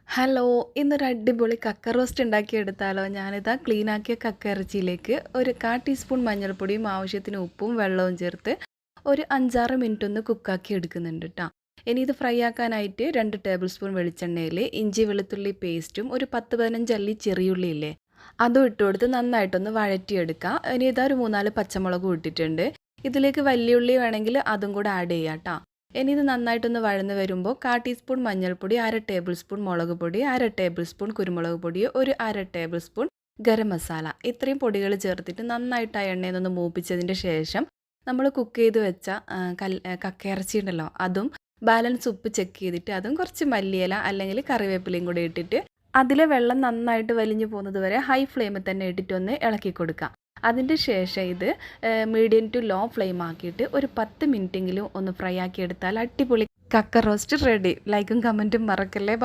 Hello! ഇന്നൊരു അടിപൊളി കക്ക റോസ്റ്റ് ഉണ്ടാക്കിയെടുത്താലോ? ഞാനിതാ ക്ലീനാക്കിയ കക്ക ഇറച്ചിയിലേക്ക് ഒരു 1/4 ടീസ്പൂൺ മഞ്ഞൾപ്പൊടിയും ആവശ്യത്തിന് ഉപ്പും വെള്ളവും ചേർത്ത് ഒരു 5-6 മിനിറ്റ് ഒന്ന് കുക്കാക്കി എടുക്കുന്നുണ്ട് ട്ടോ. ഇനി ഇത് ഫ്രൈ ആക്കാനായിട്ട് 2 ടേബിൾ സ്പൂൺ വെളിച്ചെണ്ണയിൽ ഇഞ്ചി വെളുത്തുള്ളി പേസ്റ്റും ഒരു 10-15 അല്ലി ചെറിയുള്ളി ഇല്ലേ അതും ഇട്ട് കൊടുത്ത് നന്നായിട്ടൊന്ന് വഴറ്റിയെടുക്കാം. ഇനി ഇതാ ഒരു 3-4 പച്ചമുളകും ഇട്ടിട്ടുണ്ട്. ഇതിലേക്ക് വലിയുള്ളി വേണമെങ്കിൽ അതും കൂടെ ആഡ് ചെയ്യാം ട്ടോ. ഇനി ഇത് നന്നായിട്ടൊന്ന് വഴന്ന് വരുമ്പോൾ 1/4 ടീസ്പൂൺ മഞ്ഞൾപ്പൊടി, 1/2 ടേബിൾ സ്പൂൺ മുളക് പൊടി, 1/2 ടേബിൾ സ്പൂൺ കുരുമുളക് പൊടി, ഒരു 1/2 ടേബിൾ സ്പൂൺ ഗരം മസാല ഇത്രയും പൊടികൾ ചേർത്തിട്ട് നന്നായിട്ട് ആ എണ്ണയിൽ നിന്ന് മൂപ്പിച്ചതിൻ്റെ ശേഷം നമ്മൾ കുക്ക് ചെയ്ത് വെച്ച കക്കയിറച്ചി ഉണ്ടല്ലോ അതും ബാലൻസ് ഉപ്പ് ചെക്ക് ചെയ്തിട്ട് അതും കുറച്ച് മല്ലിയില അല്ലെങ്കിൽ കറിവേപ്പിലയും കൂടി ഇട്ടിട്ട് അതിലെ വെള്ളം നന്നായിട്ട് വലിഞ്ഞു പോകുന്നത് വരെ ഹൈ ഫ്ലെയിമിൽ തന്നെ ഇട്ടിട്ടൊന്ന് ഇളക്കി കൊടുക്കാം. അതിൻ്റെ ശേഷം ഇത് മീഡിയം ടു ലോ ഫ്ലെയിം ആക്കിയിട്ട് ഒരു 10 മിനിറ്റെങ്കിലും ഒന്ന് ഫ്രൈ ആക്കി എടുത്താൽ അടിപൊളി കക്ക റോസ്റ്റ് റെഡി. ലൈക്കും കമൻറ്റും മറക്കല്ലേ.